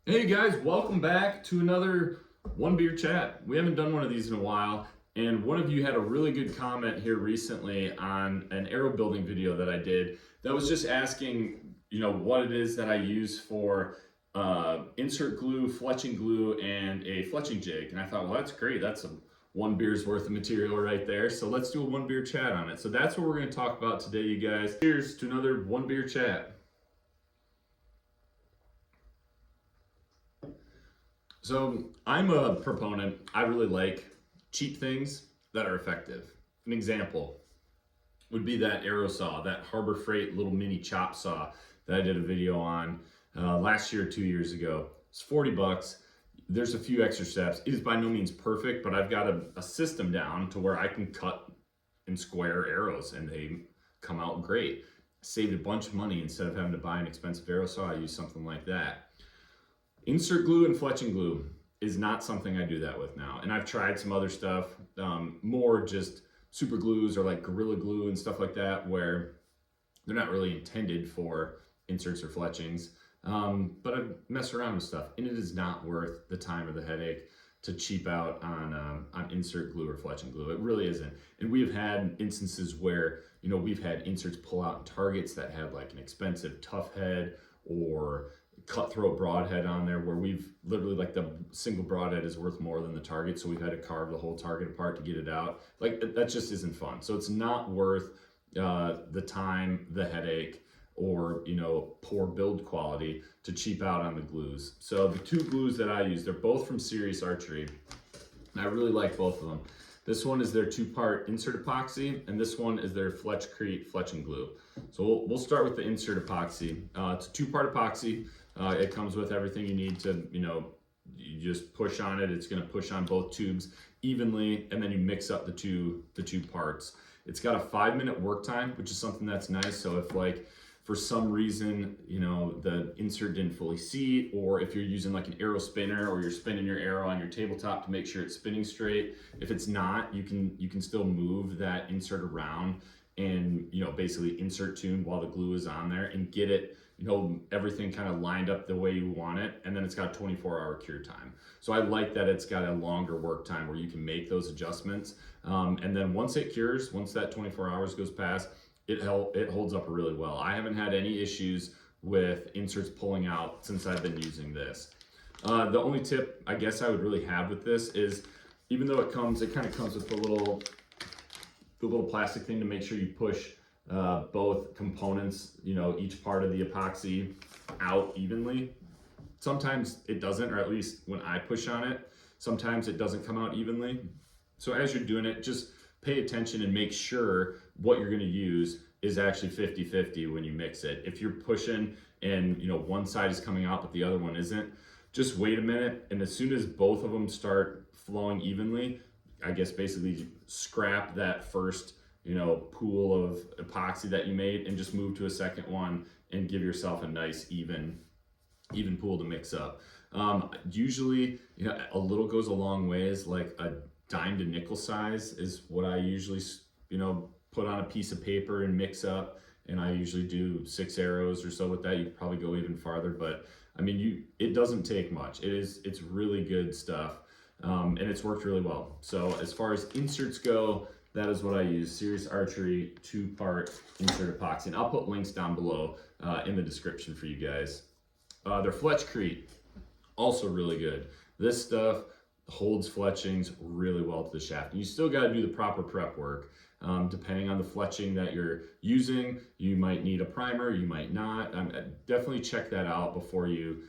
Hey guys, welcome back to another One Beer Chat. We haven't done one of these in a while, and one of you had a really good comment here recently on an arrow building video that I did that was just asking, what it is that I use for insert glue, fletching glue, and a fletching jig. And I thought, well, that's great. That's one beer's worth of material right there. So let's do a One Beer Chat on it. So that's what we're going to talk about today, you guys. Cheers to another One Beer Chat. So I'm a proponent. I really like cheap things that are effective. An example would be that arrow saw, that Harbor Freight little mini chop saw that I did a video on last year or 2 years ago. It's 40 bucks. There's a few extra steps. It is by no means perfect, but I've got a system down to where I can cut and square arrows and they come out great. Saved a bunch of money. Instead of having to buy an expensive arrow saw, I use something like that. Insert glue and fletching glue is not something I do that with now. And I've tried some other stuff, more just super glues or like Gorilla Glue and stuff like that, where they're not really intended for inserts or fletchings. But I mess around with stuff, and it is not worth the time or the headache to cheap out on insert glue or fletching glue. It really isn't. And we've had instances where, we've had inserts pull out in targets that had like an expensive tough head or cutthroat broadhead on there, where we've literally, like, the single broadhead is worth more than the target, so we've had to carve the whole target apart to get it out. Like, that just isn't fun. So it's not worth the time, the headache, or poor build quality to cheap out on the glues. So the two glues that I use, they're both from Serious Archery, and I really like both of them. This one is their 2-part insert epoxy, and this one is their Fletchcrete fletching glue. So we'll start with the insert epoxy. It's a 2-part epoxy. It comes with everything you need to, you just push on it. It's going to push on both tubes evenly, and then you mix up the two parts. It's got a 5-minute work time, which is something that's nice. So if, like, for some reason, the insert didn't fully seat, or if you're using like an arrow spinner, or you're spinning your arrow on your tabletop to make sure it's spinning straight, if it's not, you can still move that insert around and basically insert tune while the glue is on there and get it, everything kind of lined up the way you want it. And then it's got a 24-hour cure time. So I like that it's got a longer work time where you can make those adjustments. And then once it cures, once that 24 hours goes past, it holds up really well. I haven't had any issues with inserts pulling out since I've been using this. The only tip I guess I would really have with this is, even though it kind of comes with the little plastic thing to make sure you push both components, each part of the epoxy out evenly. Sometimes it doesn't, or at least when I push on it, sometimes it doesn't come out evenly. So as you're doing it, just pay attention and make sure what you're going to use is actually 50-50 when you mix it. If you're pushing and one side is coming out but the other one isn't, just wait a minute, and as soon as both of them start flowing evenly, I guess basically scrap that first pool of epoxy that you made and just move to a second one and give yourself a nice even pool to mix up. Usually a little goes a long ways. Like a dime to nickel size is what I usually put on a piece of paper and mix up, and I usually do 6 arrows or so with that. You could probably go even farther, but I mean, it doesn't take much. It's really good stuff, and it's worked really well. So as far as inserts go, that is what I use. Serious Archery 2-part insert epoxy, and I'll put links down below in the description for you guys. Their Fletchcrete, also really good. This stuff holds fletchings really well to the shaft. And you still got to do the proper prep work. Depending on the fletching that you're using, you might need a primer, you might not. Definitely check that out before you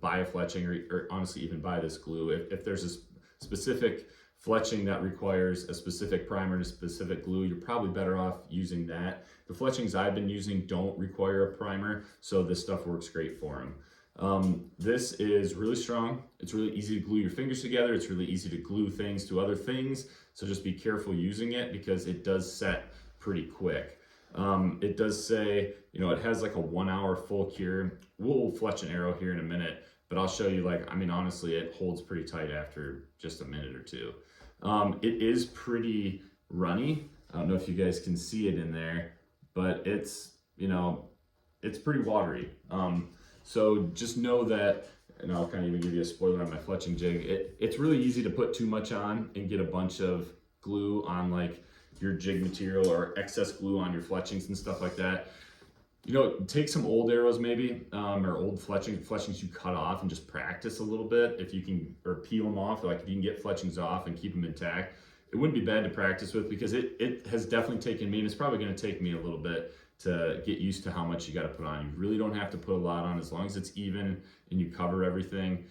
buy a fletching, or honestly even buy this glue. If there's a specific fletching that requires a specific primer and a specific glue, you're probably better off using that. The fletchings I've been using don't require a primer, so this stuff works great for them. This is really strong. It's really easy to glue your fingers together. It's really easy to glue things to other things. So just be careful using it because it does set pretty quick. It does say, it has like a 1-hour full cure. We'll fletch an arrow here in a minute, but I'll show you, honestly, it holds pretty tight after just a minute or two. It is pretty runny. I don't know if you guys can see it in there, but it's pretty watery. So just know that and I'll kind of even give you a spoiler on my fletching jig. It's really easy to put too much on and get a bunch of glue on like your jig material or excess glue on your fletchings and stuff like that. You know, take some old arrows maybe, or old fletchings you cut off and just practice a little bit if you can, or peel them off. Like if you can get fletchings off and keep them intact, it wouldn't be bad to practice with, because it has definitely taken me, and it's probably going to take me a little bit to get used to how much you got to put on. You really don't have to put a lot on. As long as it's even and you cover everything,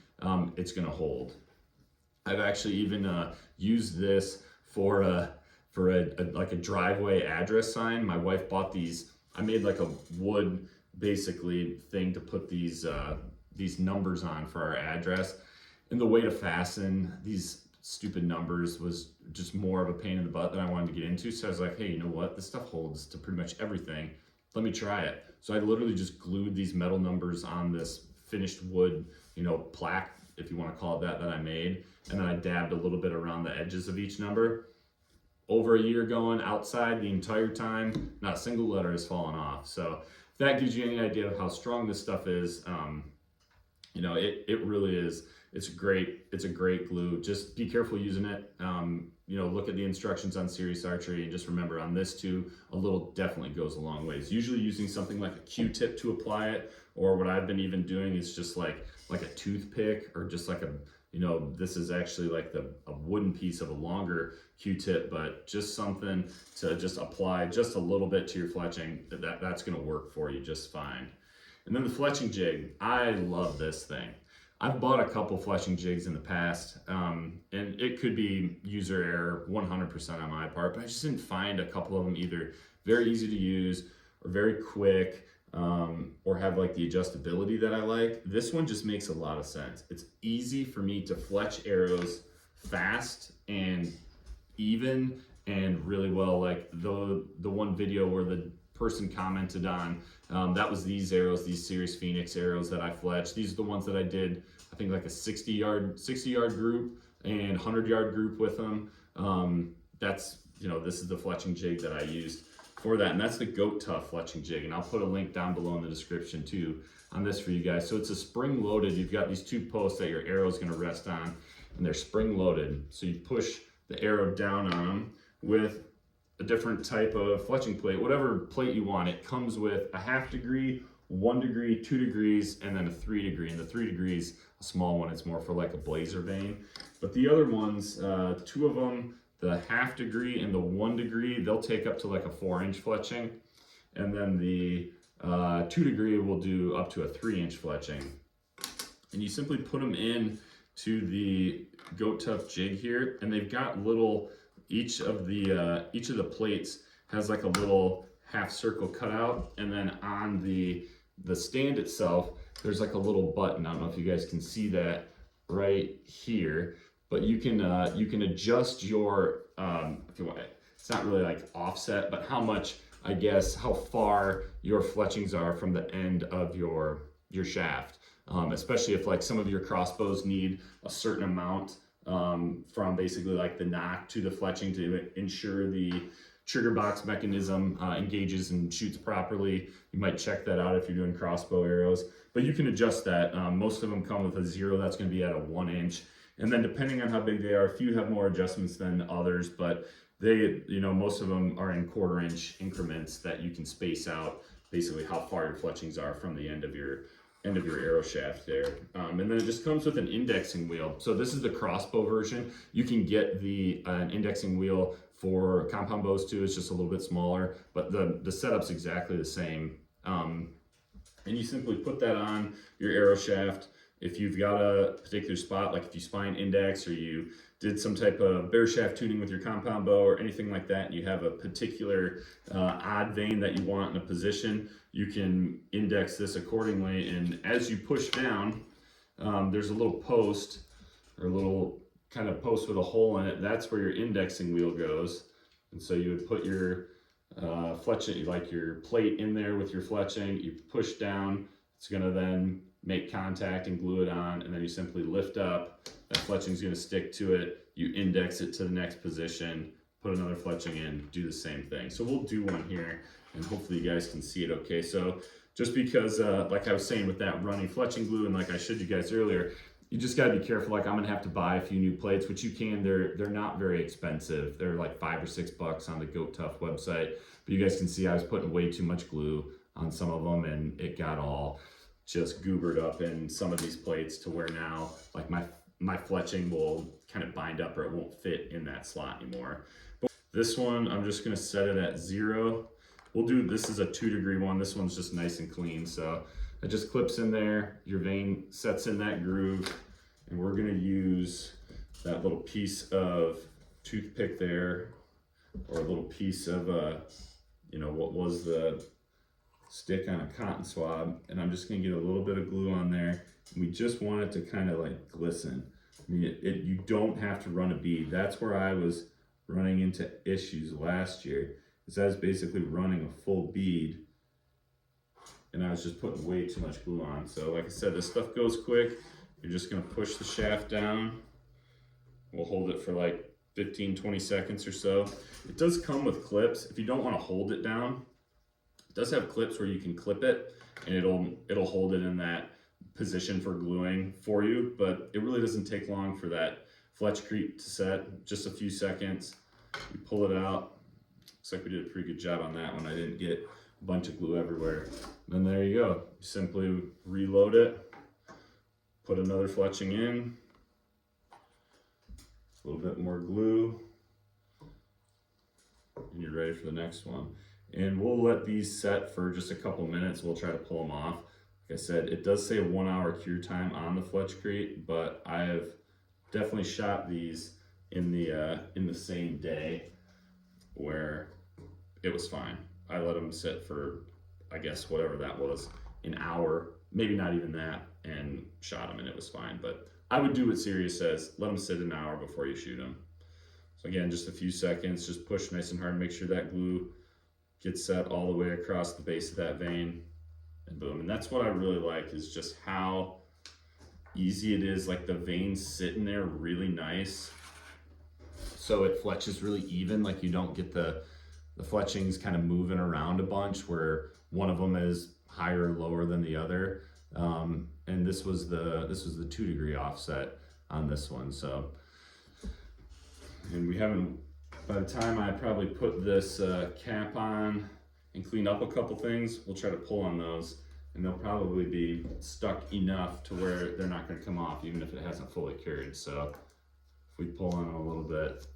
it's going to hold. I've actually even used this for like a driveway address sign. My wife bought these. I made like a wood basically thing to put these numbers on for our address, and the way to fasten these stupid numbers was just more of a pain in the butt than I wanted to get into. So I was like, hey, you know what? This stuff holds to pretty much everything. Let me try it. So I literally just glued these metal numbers on this finished wood, you know, plaque, if you want to call it that I made. And then I dabbed a little bit around the edges of each number. Over a year going outside the entire time, not a single letter has fallen off. So if that gives you any idea of how strong this stuff is, you know, it really is. It's a great glue. Just be careful using it. You know, look at the instructions on Serious Archery, and just remember on this too, a little definitely goes a long ways. Usually using something like a Q-tip to apply it, or what I've been even doing is just like a toothpick, or just like a, you know, this is actually like a wooden piece of a longer Q-tip, but just something to just apply just a little bit to your fletching. That's gonna work for you just fine. And then the fletching jig, I love this thing. I've bought a couple fletching jigs in the past, and it could be user error 100% on my part, but I just didn't find a couple of them either very easy to use or very quick, or have like the adjustability that I like. This one just makes a lot of sense. It's easy for me to fletch arrows fast and even and really well. Like the one video where the person commented on, that was these arrows, these Series Phoenix arrows that I fletched. These are the ones that I did, I think like a 60 yard group and 100-yard group with them. That's, you know, this is the fletching jig that I used for that, and that's the Goat Tough fletching jig, and I'll put a link down below in the description too on this for you guys. So it's a spring loaded. You've got these two posts that your arrow is going to rest on, and they're spring loaded. So you push the arrow down on them with a different type of fletching plate, whatever plate you want. It comes with a 1/2 degree, 1 degree, 2 degrees, and then a 3 degree. And the 3 degrees, a small one, it's more for like a blazer vane. But the other ones, two of them, the 1/2 degree and the 1 degree, they'll take up to like a 4-inch fletching. And then the 2 degree will do up to a 3-inch fletching. And you simply put them in to the Goat Tough jig here, and they've got little, each of the plates has like a little half circle cutout, and then on the stand itself, there's like a little button. I don't know if you guys can see that right here, but you can adjust your, if you want, it's not really like offset, but how much, I guess, how far your fletchings are from the end of your shaft. Especially if like some of your crossbows need a certain amount from basically like the nock to the fletching to ensure the trigger box mechanism engages and shoots properly. You might check that out if you're doing crossbow arrows, but you can adjust that. Most of them come with a 0, that's going to be at a 1 inch. And then depending on how big they are, a few have more adjustments than others, but they, you know, most of them are in 1/4 inch increments that you can space out basically how far your fletchings are from the end of your arrow shaft there. And then it just comes with an indexing wheel. So this is the crossbow version. You can get an indexing wheel for compound bows too. It's just a little bit smaller, but the setup's exactly the same. And you simply put that on your arrow shaft. If you've got a particular spot, like if you spine index or you did some type of bare shaft tuning with your compound bow or anything like that, and you have a particular odd vane that you want in a position, you can index this accordingly. And as you push down, there's a little post, or a little kind of post with a hole in it. That's where your indexing wheel goes. And so you would put your fletching, like your plate in there with your fletching, you push down, it's gonna then make contact and glue it on, and then you simply lift up, that fletching is going to stick to it, you index it to the next position, put another fletching in, do the same thing. So we'll do one here, and hopefully you guys can see it okay. So just because like I was saying with that running Fletching glue, and like I showed you guys earlier, you just got to be careful. Like I'm gonna have to buy a few new plates, which you can. They're not very expensive. They're like $5 or $6 on the Goat Tough website. But you guys can see I was putting way too much glue on some of them, and it got all just goobered up in some of these plates to where now like my fletching will kind of bind up, or it won't fit in that slot anymore. But this one, I'm just gonna set it at 0. We'll do, this is a 2-degree one. This one's just nice and clean. So it just clips in there. Your vein sets in that groove, and we're gonna use that little piece of toothpick there, or a little piece of, you know, what was the stick on a cotton swab. And I'm just gonna get a little bit of glue on there. And we just want it to kind of like glisten. I mean, you don't have to run a bead. That's where I was running into issues last year. Is I was basically running a full bead, and I was just putting way too much glue on. So like I said, this stuff goes quick. You're just gonna push the shaft down. We'll hold it for like 15-20 seconds or so. It does come with clips. If you don't want to hold it down, it does have clips where you can clip it, and it'll hold it in that position for gluing for you. But it really doesn't take long for that Fletchcrete to set. Just a few seconds. You pull it out. Looks like we did a pretty good job on that one. I didn't get a bunch of glue everywhere. And then there you go. You simply reload it, put another fletching in, a little bit more glue, and you're ready for the next one. And we'll let these set for just a couple minutes. We'll try to pull them off. Like I said, it does say a 1-hour cure time on the Fletchcrete, but I have definitely shot these in the same day, where it was fine. I let them sit for, I guess, whatever that was, an hour, maybe not even that, and shot them, and it was fine. But I would do what Sirius says, let them sit an hour before you shoot them. So again, just a few seconds, just push nice and hard, make sure that glue gets set all the way across the base of that vein, and boom. And that's what I really like, is just how easy it is. Like the veins sitting there really nice, so it fletches really even. Like you don't get the fletchings kind of moving around a bunch where one of them is higher or lower than the other. And this was the 2-degree offset on this one. So, and we haven't, by the time I probably put this cap on and clean up a couple things, we'll try to pull on those, and they'll probably be stuck enough to where they're not going to come off, even if it hasn't fully cured. So if we pull on them a little bit,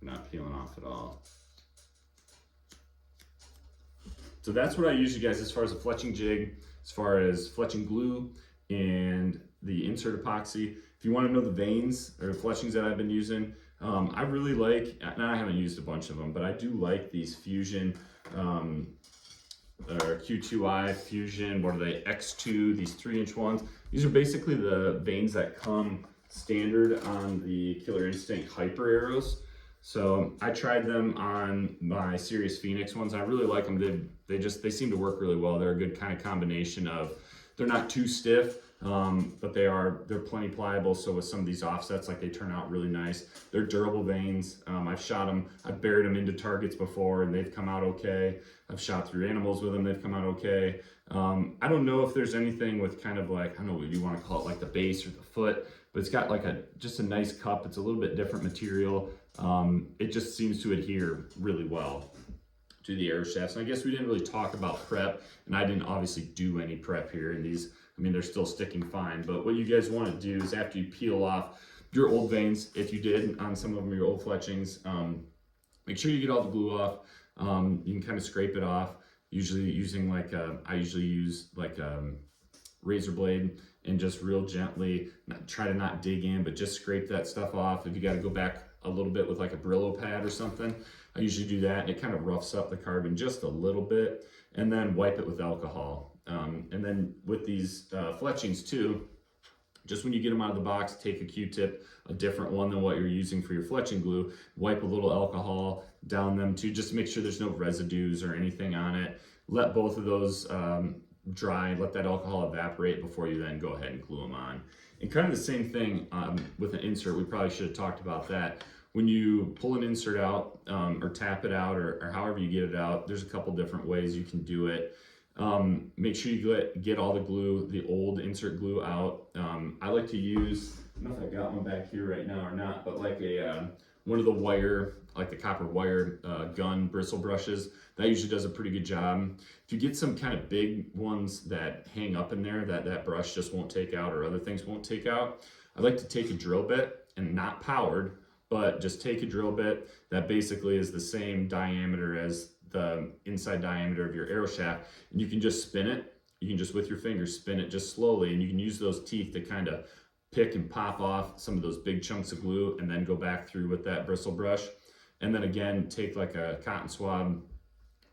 not peeling off at all. So that's what I use, you guys, as far as a fletching jig, as far as fletching glue and the insert epoxy. If you want to know the veins or fletchings that I've been using, I really like, and I haven't used a bunch of them, but I do like these Fusion, or Q2I Fusion, what are they, X2, these 3-inch ones. These are basically the veins that come standard on the Killer Instinct Hyper arrows. So I tried them on my Sirius Phoenix ones. I really like them. They seem to work really well. They're a good kind of combination of, they're not too stiff, but they're plenty pliable. So with some of these offsets, like, they turn out really nice. They're durable veins. I've shot them, I've buried them into targets before, and they've come out okay. I've shot through animals with them, they've come out okay. I don't know if there's anything with kind of like, I don't know what you want to call it, like the base or the foot, but it's got like just a nice cup. It's a little bit different material. It just seems to adhere really well to the arrow shafts. And I guess we didn't really talk about prep, and I didn't obviously do any prep here. And these, I mean, they're still sticking fine, but what you guys want to do is, after you peel off your old veins, if you did on some of them, your old fletchings, make sure you get all the glue off. You can kind of scrape it off, usually using like, I usually use like a razor blade, and just real gently, try to not dig in, but just scrape that stuff off. If you got to go back a little bit with like a Brillo pad or something, I usually do that, and it kind of roughs up the carbon just a little bit, and then wipe it with alcohol. And then with these fletchings too, just when you get them out of the box, take a Q-tip, a different one than what you're using for your fletching glue, wipe a little alcohol down them too, just to make sure there's no residues or anything on it. Let both of those dry, let that alcohol evaporate before you then go ahead and glue them on. And kind of the same thing with an insert, we probably should have talked about that. when you pull an insert out or tap it out or however you get it out, there's a couple different ways you can do it. Make sure you get all the glue, the old insert glue out. I like to use, I don't know if I got one back here right now or not, but like one of the wire, like the copper wire gun bristle brushes, that usually does a pretty good job. If you get some kind of big ones that hang up in there that brush just won't take out or other things won't take out, I like to take a drill bit, and not powered, but just take a drill bit that basically is the same diameter as the inside diameter of your arrow shaft, and you can just spin it. You can just with your fingers spin it just slowly, and you can use those teeth to kind of pick and pop off some of those big chunks of glue and then go back through with that bristle brush. And then again, take like a cotton swab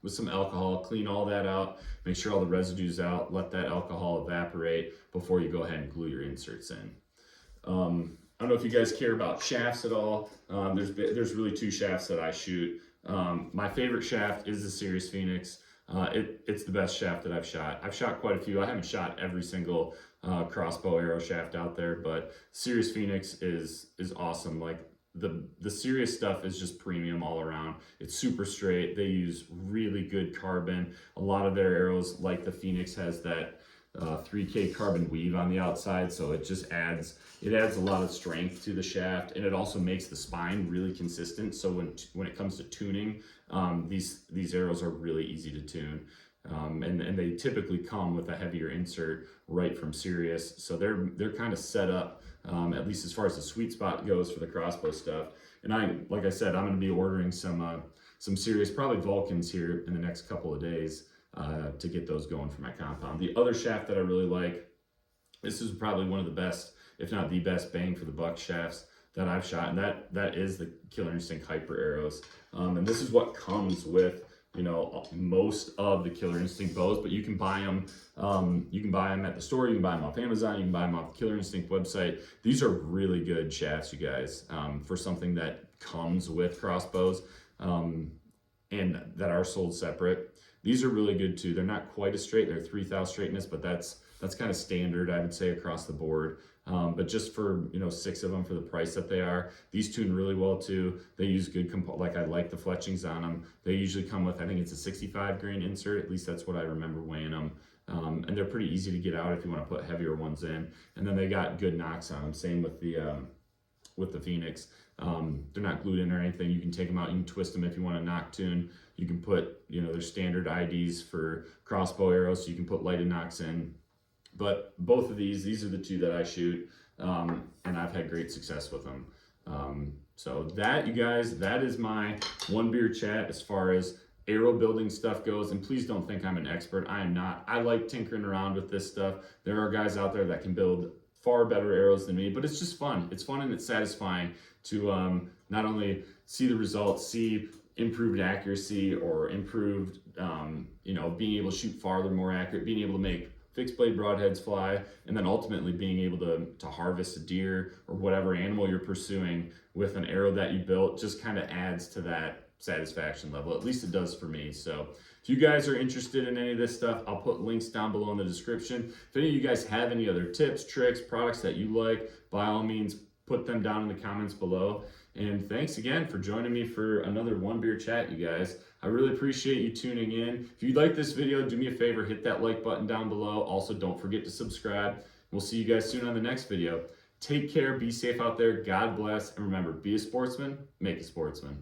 with some alcohol, clean all that out, make sure all the residue's out, let that alcohol evaporate before you go ahead and glue your inserts in. I don't know if you guys care about shafts at all. There's really two shafts that I shoot. My favorite shaft is the Sirius Phoenix. It's the best shaft that I've shot. I've shot quite a few. I haven't shot every single crossbow arrow shaft out there, but Sirius Phoenix is awesome. Like the Sirius stuff is just premium all around. It's super straight. They use really good carbon. A lot of their arrows, like the Phoenix, has that 3K carbon weave on the outside, so it just adds a lot of strength to the shaft, and it also makes the spine really consistent. So when it comes to tuning, these arrows are really easy to tune, and they typically come with a heavier insert right from Sirius, so they're kind of set up, at least as far as the sweet spot goes for the crossbow stuff. And like I said, I'm going to be ordering some Sirius, probably Vulcans, here in the next couple of days. To get those going for my compound. The other shaft that I really like, this is probably one of the best, if not the best, bang for the buck shafts that I've shot, and that is the Killer Instinct Hyper arrows. And this is what comes with, you know, most of the Killer Instinct bows, but you can buy them. You can buy them at the store. You can buy them off Amazon. You can buy them off the Killer Instinct website. These are really good shafts, you guys, for something that comes with crossbows and that are sold separate. These are really good too. They're not quite as straight. They're 3/1000 straightness, but that's kind of standard, I would say, across the board. But just for, you know, 6 of them for the price that they are, these tune really well too. They use good like I like the Fletchings on them. They usually come with, I think it's a 65 grain insert. At least that's what I remember weighing them. And they're pretty easy to get out if you want to put heavier ones in. And then they got good knocks on them. Same with the Phoenix. They're not glued in or anything. You can take them out, you can twist them if you want to knock tune. You can put, you know, there's standard IDs for crossbow arrows, so you can put lighted knocks in. But both of these are the two that I shoot, and I've had great success with them. So that, you guys, that is my one beer chat as far as arrow building stuff goes. And please don't think I'm an expert. I am not. I like tinkering around with this stuff. There are guys out there that can build far better arrows than me, but it's just fun. It's fun and it's satisfying to not only see the results, see improved accuracy or improved, you know, being able to shoot farther, more accurate, being able to make fixed blade broadheads fly, and then ultimately being able to harvest a deer or whatever animal you're pursuing with an arrow that you built, just kind of adds to that satisfaction level. At least it does for me. So if you guys are interested in any of this stuff, I'll put links down below in the description. If any of you guys have any other tips, tricks, products that you like, by all means, put them down in the comments below. And thanks again for joining me for another One Beer Chat, you guys. I really appreciate you tuning in. If you like this video, do me a favor, hit that like button down below. Also, don't forget to subscribe. We'll see you guys soon on the next video. Take care, be safe out there, God bless, and remember, be a sportsman, make a sportsman.